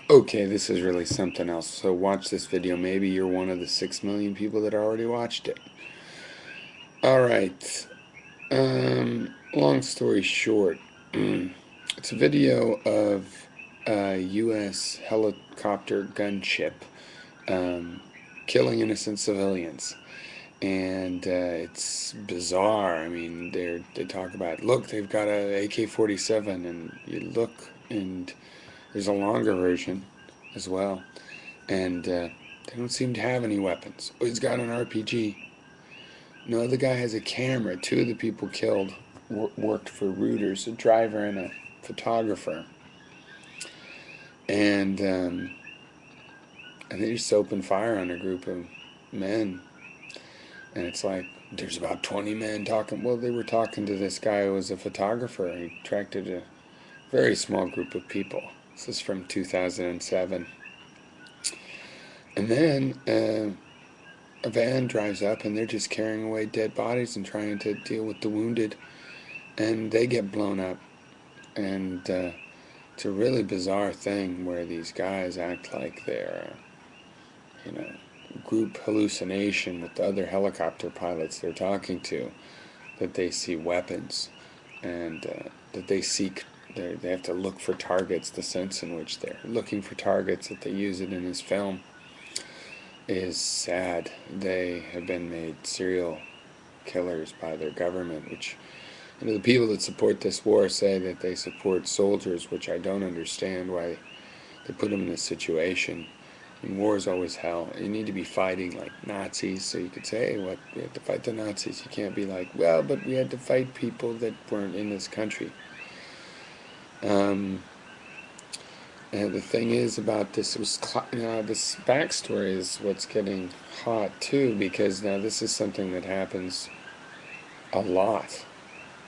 Okay, this is really something else. So watch this video. Maybe you're one of the 6 million people that already watched it. Alright. Long story short, it's a video of a U.S. helicopter gunship um, killing innocent civilians. And it's bizarre. I mean, they talk about, look, they've got a AK-47, and you look, and there's a longer version as well. And they don't seem to have any weapons. Oh, he's got an RPG. No, the guy has a camera. Two of the people killed worked for Reuters, a driver and a photographer. And they just opened fire on a group of men. And it's like, there's about 20 men talking. Well, they were talking to this guy who was a photographer. He attracted a very small group of people. This is from 2007. And then a van drives up and they're just carrying away dead bodies and trying to deal with the wounded, and they get blown up. And it's a really bizarre thing where these guys act like they're, you know, group hallucination with the other helicopter pilots they're talking to, that they see weapons, and that they seek, they have to look for targets. The sense in which they're looking for targets, that they use it in this film, is sad. They have been made serial killers by their government, which, you know, the people that support this war say that they support soldiers, which I don't understand why they put them in this situation. I mean, war is always hell. You need to be fighting like Nazis, so you could say, hey, what, we had to fight the Nazis. You can't be like, well, but we had to fight people that weren't in this country. Um, and the thing is about this was, this backstory is what's getting hot too, because now this is something that happens a lot.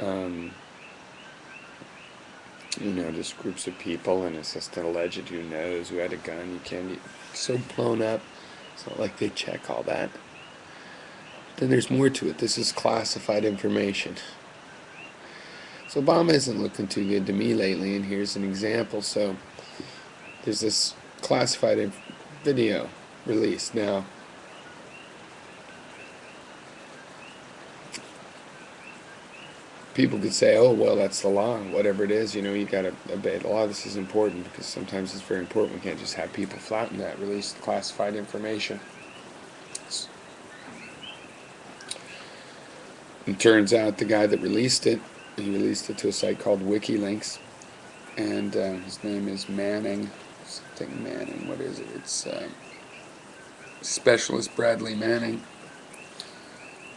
Um, just groups of people, and it's just an alleged who knows who had a gun. You can't be so blown up. It's not like they check all that. Then there's more to it. This is classified information. So Obama isn't looking too good to me lately, and here's an example. So there's this classified video released now. People could say, oh, well, that's the law, whatever it is, you got to obey the law. This is important because sometimes it's very important. We can't just have people flouting that, release classified information. It turns out the guy that released it, he released it to a site called WikiLeaks, and his name is Manning, something Manning, what is it? It's Specialist Bradley Manning,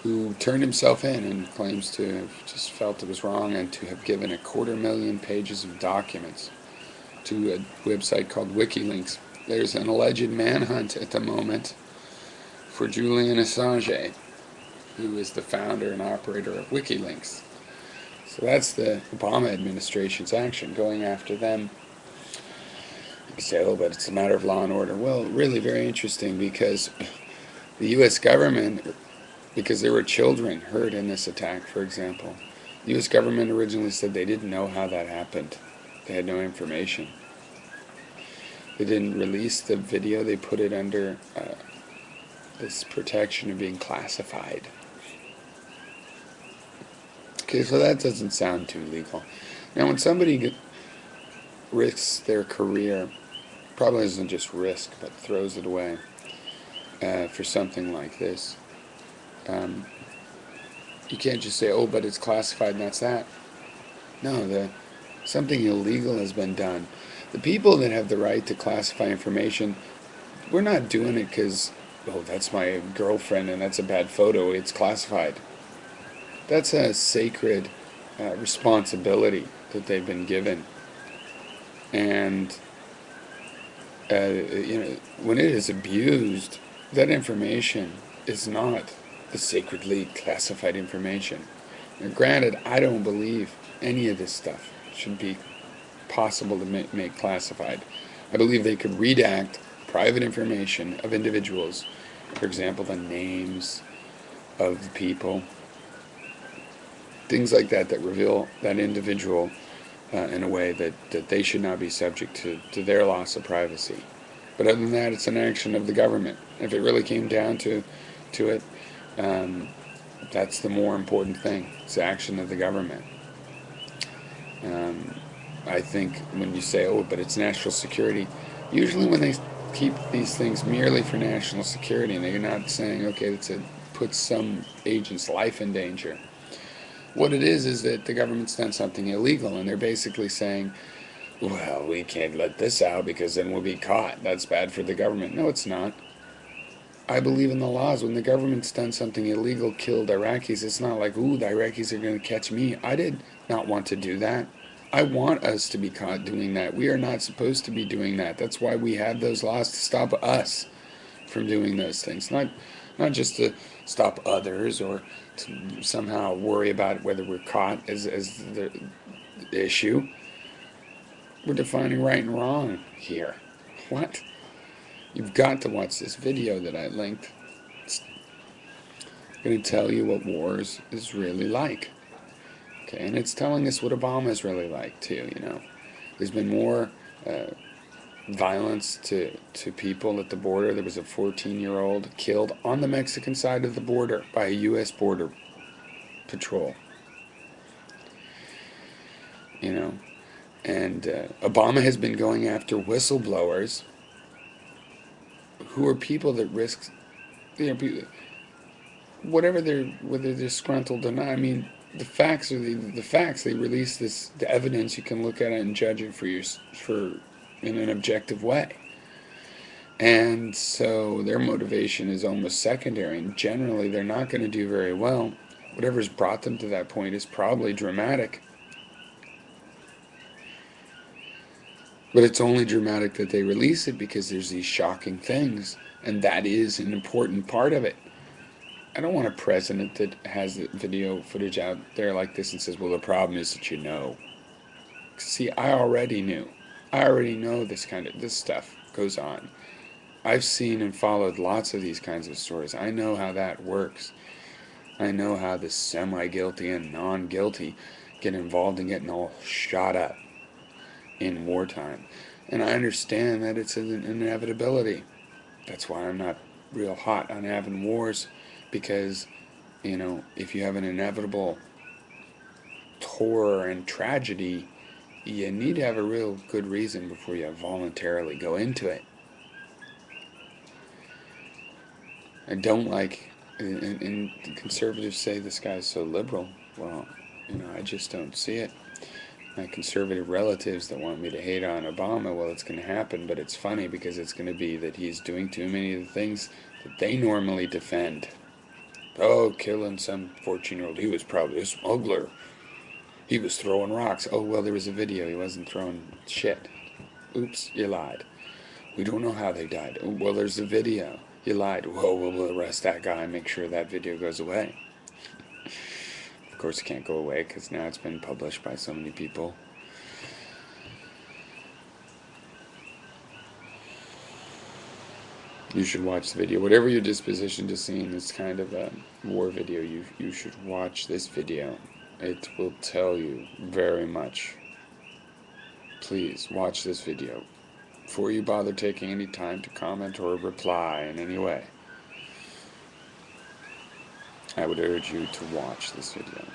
who turned himself in and claims to have just felt it was wrong and to have given 250,000 pages of documents to a website called WikiLeaks. There's an alleged manhunt at the moment for Julian Assange, who is the founder and operator of WikiLeaks. So that's the Obama administration's action, going after them. You say, oh, but it's a matter of law and order. Well, really very interesting, because the U.S. government, because there were children hurt in this attack, for example. The U.S. government originally said they didn't know how that happened. They had no information. They didn't release the video. They put it under this protection of being classified. Okay, so that doesn't sound too legal. Now, when somebody risks their career, probably doesn't just risk, but throws it away for something like this, you can't just say, oh, but it's classified and that's that. No, something illegal has been done. The people that have the right to classify information, we're not doing it because, oh, that's my girlfriend and that's a bad photo, it's classified. That's a sacred responsibility that they've been given. And when it is abused, that information is not the sacredly classified information. Now, granted, I don't believe any of this stuff should be possible to make classified. I believe they could redact private information of individuals, for example, the names of the people, things like that, that reveal that individual in a way that they should not be subject to their loss of privacy. But other than that, it's an action of the government. If it really came down to it, um, that's the more important thing. It's the action of the government. Um, I think when you say, oh, but it's national security, usually when they keep these things merely for national security and they're not saying, okay, it puts some agent's life in danger. What it is that the government's done something illegal and they're basically saying, well, we can't let this out because then we'll be caught. That's bad for the government. No, it's not. I believe in the laws. When the government's done something illegal, killed Iraqis, it's not like, ooh, the Iraqis are going to catch me. I did not want to do that. I want us to be caught doing that. We are not supposed to be doing that. That's why we have those laws to stop us from doing those things. Not just to stop others or to somehow worry about whether we're caught as the issue. We're defining right and wrong here. What? You've got to watch this video that I linked. It's going to tell you what wars is really like. Okay, and it's telling us what Obama is really like too. There's been more violence to people at the border. There was a 14-year-old killed on the Mexican side of the border by a U.S. border patrol. And Obama has been going after whistleblowers, who are people that risk, whether they're disgruntled or not. I mean, the facts are the facts. They release the evidence. You can look at it and judge it for in an objective way. And so their motivation is almost secondary, and generally they're not going to do very well. Whatever's brought them to that point is probably dramatic. But it's only dramatic that they release it because there's these shocking things, and that is an important part of it. I don't want a president that has the video footage out there like this and says, well, the problem is that you know. See, I already knew. I already know this stuff goes on. I've seen and followed lots of these kinds of stories. I know how that works. I know how the semi-guilty and non-guilty get involved in getting all shot up in wartime. And I understand that it's an inevitability. That's why I'm not real hot on having wars, because, if you have an inevitable horror and tragedy, you need to have a real good reason before you voluntarily go into it. I don't like, and conservatives say this guy's so liberal. Well, I just don't see it. My conservative relatives that want me to hate on Obama, well, it's going to happen, but it's funny because it's going to be that he's doing too many of the things that they normally defend. Oh, killing some 14-year-old. He was probably a smuggler. He was throwing rocks. Oh, well, there was a video. He wasn't throwing shit. Oops, you lied. We don't know how they died. Oh, well, there's a video. You lied. Well, we'll arrest that guy and make sure that video goes away. Of course, it can't go away because now it's been published by so many people. You should watch the video. Whatever your disposition to seeing this kind of a war video, you should watch this video. It will tell you very much. Please watch this video before you bother taking any time to comment or reply in any way. I would urge you to watch this video.